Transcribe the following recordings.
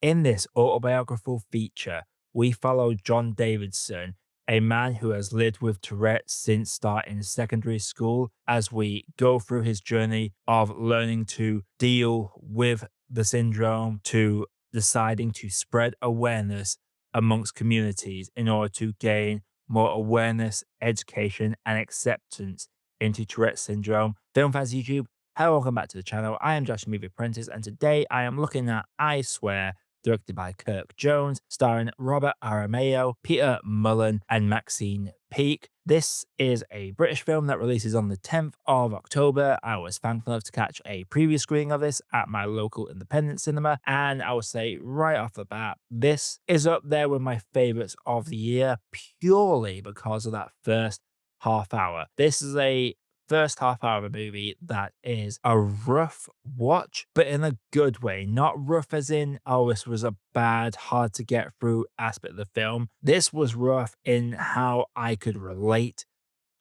In this autobiographical feature, we follow John Davidson, a man who has lived with Tourette since starting secondary school, as we go through his journey of learning to deal with the syndrome to deciding to spread awareness amongst communities in order to gain more awareness, education, and acceptance into Tourette syndrome. Film fans YouTube, hello, welcome back to the channel. I am Josh, Movie Apprentice, and today I am looking at I Swear, directed by Kirk Jones, starring Robert Aramayo, Peter Mullan, and Maxine Peake. This is a British film that releases on the 10th of October. I was thankful enough to catch a preview screening of this at my local independent cinema, and I will say right off the bat, this is up there with my favorites of the year purely because of that first half hour. This is a first half hour of a movie that is a rough watch, but in a good way. Not rough as in, oh, this was a bad, hard to get through aspect of the film. This was rough in how I could relate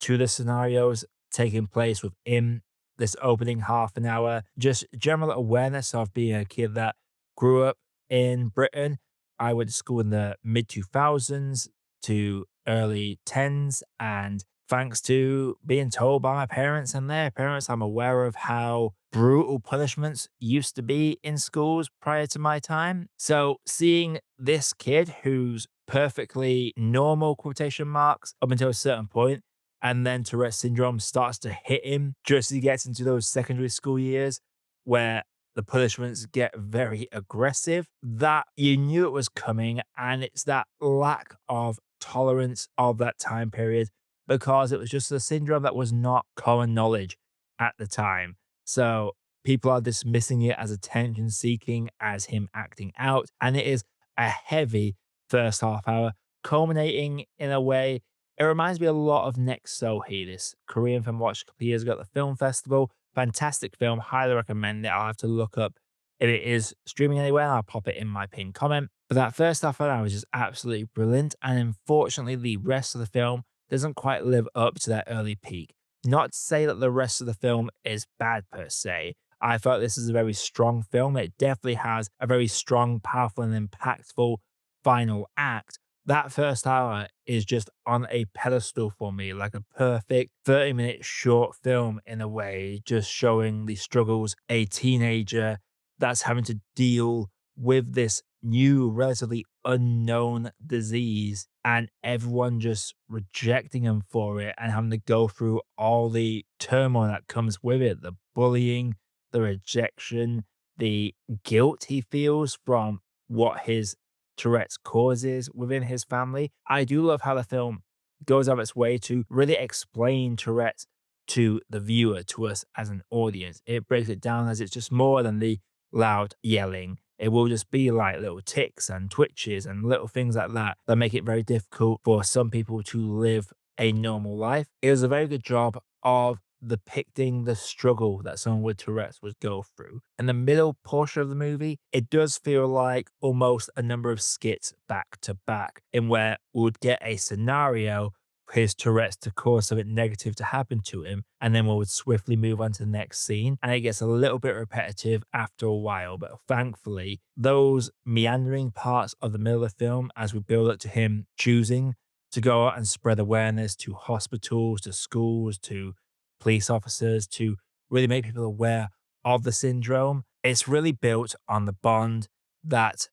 to the scenarios taking place within this opening half an hour. Just general awareness of being a kid that grew up in Britain. I went to school in the mid 2000s to early 10s, and thanks to being told by my parents and their parents, I'm aware of how brutal punishments used to be in schools prior to my time. So seeing this kid who's perfectly normal quotation marks up until a certain point, and then Tourette syndrome starts to hit him just as he gets into those secondary school years where the punishments get very aggressive, that you knew it was coming. And it's that lack of tolerance of that time period because it was just a syndrome that was not common knowledge at the time. So people are dismissing it as attention seeking, as him acting out. And it is a heavy first half hour, culminating in a way. It reminds me a lot of Next Sohee, this Korean film I watched a couple of years ago at the film festival. Fantastic film, highly recommend it. I'll have to look up if it is streaming anywhere, and I'll pop it in my pinned comment. But that first half hour was just absolutely brilliant. And unfortunately, the rest of the film doesn't quite live up to that early peak. Not to say that the rest of the film is bad per se. I thought this is a very strong film. It definitely has a very strong, powerful, and impactful final act. That first hour is just on a pedestal for me, like a perfect 30-minute short film in a way, just showing the struggles a teenager that's having to deal with this new, relatively unknown disease, and everyone just rejecting him for it and having to go through all the turmoil that comes with it, the bullying, the rejection, the guilt he feels from what his Tourette's causes within his family. I do love how the film goes out of its way to really explain Tourette's to the viewer, to us as an audience. It breaks it down as it's just more than the loud yelling. It will just be like little ticks and twitches and little things like that that make it very difficult for some people to live a normal life. It was a very good job of depicting the struggle that someone with Tourette's would go through. In the middle portion of the movie, it does feel like almost a number of skits back to back, in where we would get a scenario for his Tourette's to cause something negative to happen to him, and then we would swiftly move on to the next scene. And it gets a little bit repetitive after a while, but thankfully, those meandering parts of the middle of the film, as we build up to him choosing to go out and spread awareness to hospitals, to schools, to police officers, to really make people aware of the syndrome. It's really built on the bond that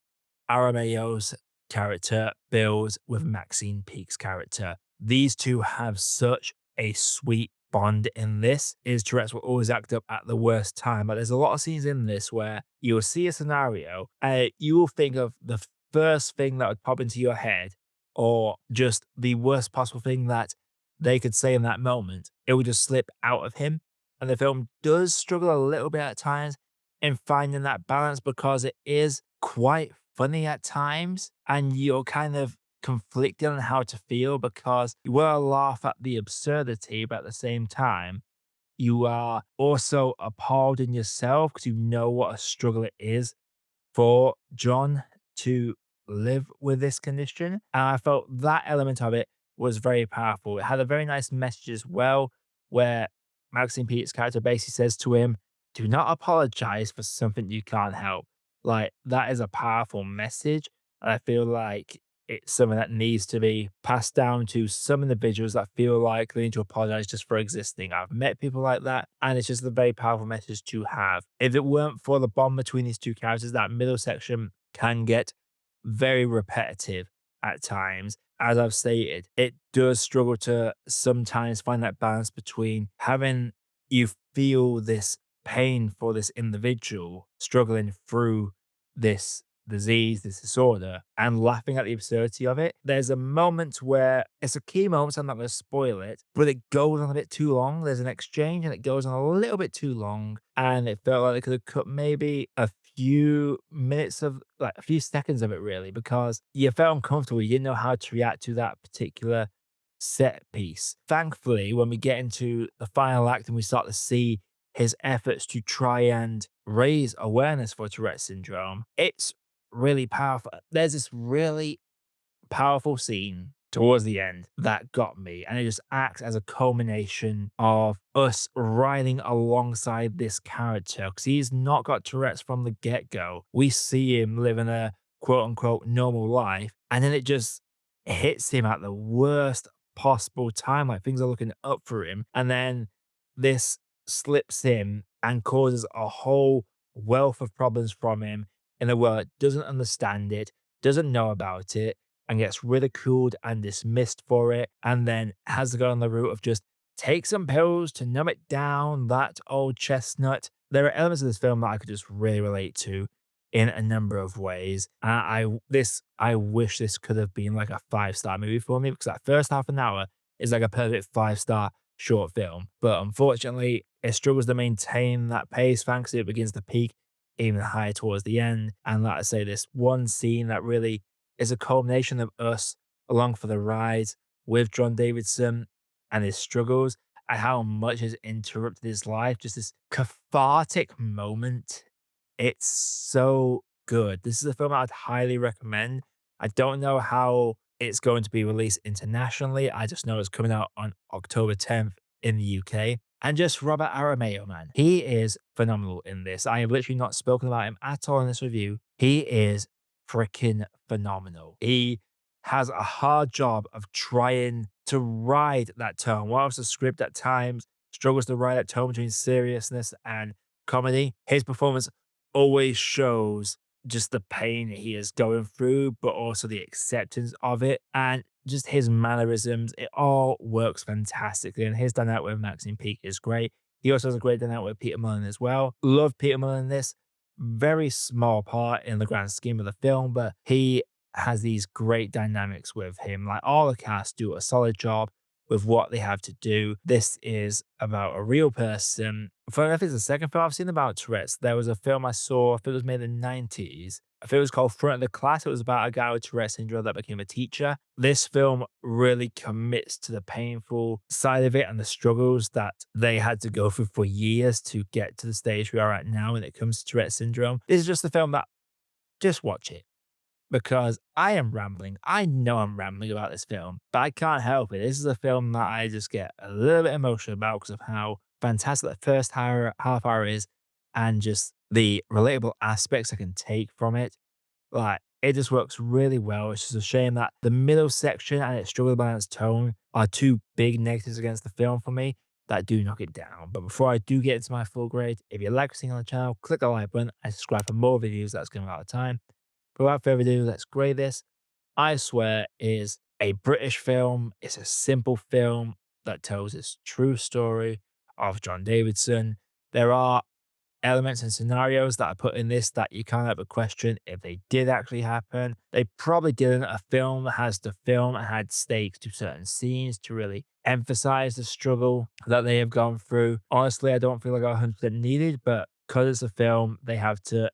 Aramayo's character builds with Maxine Peake's character. These two have such a sweet bond in this. Is Tourette's will always act up at the worst time, but there's a lot of scenes in this where you will see a scenario and you will think of the first thing that would pop into your head, or just the worst possible thing that they could say in that moment. It would just slip out of him. And the film does struggle a little bit at times in finding that balance because it is quite funny at times. And you're kind of conflicted on how to feel because you want to laugh at the absurdity, but at the same time, you are also appalled in yourself because you know what a struggle it is for John to live with this condition. And I felt that element of it was very powerful. It had a very nice message as well, where Maxine Peake's character basically says to him, do not apologize for something you can't help. Like, that is a powerful message. And I feel like it's something that needs to be passed down to some individuals that feel like they need to apologize just for existing. I've met people like that, and it's just a very powerful message to have. If it weren't for the bond between these two characters, that middle section can get very repetitive at times. As I've stated, it does struggle to sometimes find that balance between having you feel this pain for this individual struggling through this disease, this disorder, and laughing at the absurdity of it. There's a moment where it's a key moment, so I'm not going to spoil it, but it goes on a bit too long. There's an exchange and it goes on a little bit too long. And it felt like they could have cut maybe a few minutes of, like, a few seconds of it, really, because you felt uncomfortable. You didn't know how to react to that particular set piece. Thankfully, when we get into the final act and we start to see his efforts to try and raise awareness for Tourette syndrome, it's really powerful. There's this really powerful scene towards the end that got me, and it just acts as a culmination of us riding alongside this character because he's not got Tourette's from the get go. We see him living a quote unquote normal life, and then it just hits him at the worst possible time. Like, things are looking up for him, and then this slips in and causes a whole wealth of problems from him in a world that doesn't understand it, doesn't know about it, and gets ridiculed and dismissed for it, and then has to go on the route of just take some pills to numb it down, that old chestnut. There are elements of this film that I could just really relate to in a number of ways. I wish this could have been like a 5-star movie for me, because that first half an hour is like a perfect 5-star short film. But unfortunately, it struggles to maintain that pace. Thankfully, it begins to peak even higher towards the end. And like I say, this one scene that really is a culmination of us along for the ride with John Davidson and his struggles and how much has interrupted his life. Just this cathartic moment. It's so good. This is a film I'd highly recommend. I don't know how it's going to be released internationally. I just know it's coming out on October 10th in the UK. And just Robert Aramayo, man. He is phenomenal in this. I have literally not spoken about him at all in this review. He is freaking phenomenal. He has a hard job of trying to ride that tone, whilst the script at times struggles to ride that tone between seriousness and comedy. His performance always shows just the pain he is going through, but also the acceptance of it. And just his mannerisms, it all works fantastically. And his dynamic with Maxine Peake is great. He also has a great dynamic with Peter Mullan as well. Love Peter Mullan in this. Very small part in the grand scheme of the film, but he has these great dynamics with him. Like, all the cast do a solid job with what they have to do. This is about a real person. For, I think it's the second film I've seen about Tourette's. There was a film I saw, I think it was made in the 90s. I think it was called Front of the Class. It was about a guy with Tourette's syndrome that became a teacher. This film really commits to the painful side of it and the struggles that they had to go through for years to get to the stage we are at now when it comes to Tourette's syndrome. This is just a film that, just watch it, because I am rambling. I know I'm rambling about this film, but I can't help it. This is a film that I just get a little bit emotional about because of how fantastic the first half hour is, and just the relatable aspects I can take from it. Like, it just works really well. It's just a shame that the middle section and its struggle to balance tone are two big negatives against the film for me that do knock it down. But before I do get into my full grade, if you like seeing on the channel, click the like button and subscribe for more videos that's coming out of time. But without further ado, let's grade this. I swear is a British film. It's a simple film that tells its true story of John Davidson. There are elements and scenarios that are put in this that you can't have a question if they did actually happen. They probably didn't. A film that has to film and had stakes to certain scenes to really emphasize the struggle that they have gone through. Honestly, I don't feel like 100% needed, but because it's a film, they have to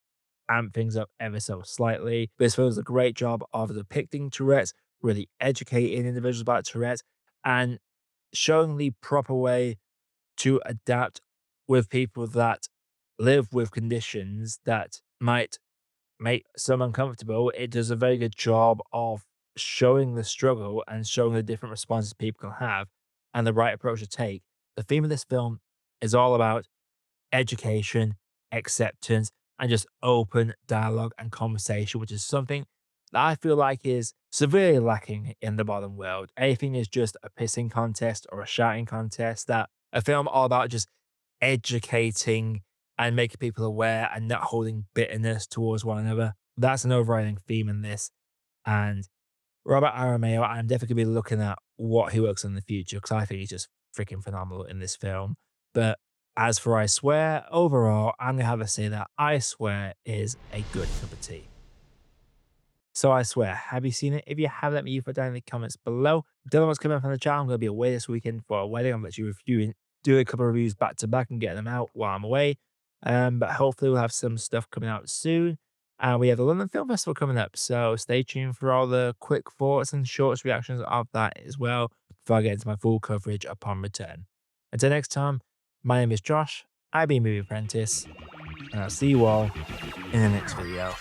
amp things up ever so slightly. This film does a great job of depicting Tourette's, really educating individuals about Tourette's, and showing the proper way to adapt with people that live with conditions that might make some uncomfortable. It does a very good job of showing the struggle and showing the different responses people can have and the right approach to take. The theme of this film is all about education, acceptance, and just open dialogue and conversation, which is something that I feel like is severely lacking in the modern world. Everything is just a pissing contest or a shouting contest. That a film all about just educating and making people aware and not holding bitterness towards one another. That's an overriding theme in this. And Robert Aramayo, I'm definitely going to be looking at what he works on in the future because I think he's just freaking phenomenal in this film. But as for I Swear, overall, I'm going to have to say that I Swear is a good cup of tea. So I Swear, have you seen it? If you have, let me put down in the comments below. Don't know what's coming up on the channel. I'm going to be away this weekend for a wedding. I'm actually reviewing, doing a couple of reviews back to back and getting them out while I'm away. But hopefully we'll have some stuff coming out soon. And we have the London Film Festival coming up. So stay tuned for all the quick thoughts and shorts reactions of that as well before I get into my full coverage upon return. Until next time, my name is Josh. I've been Movie Apprentice. And I'll see you all in the next video.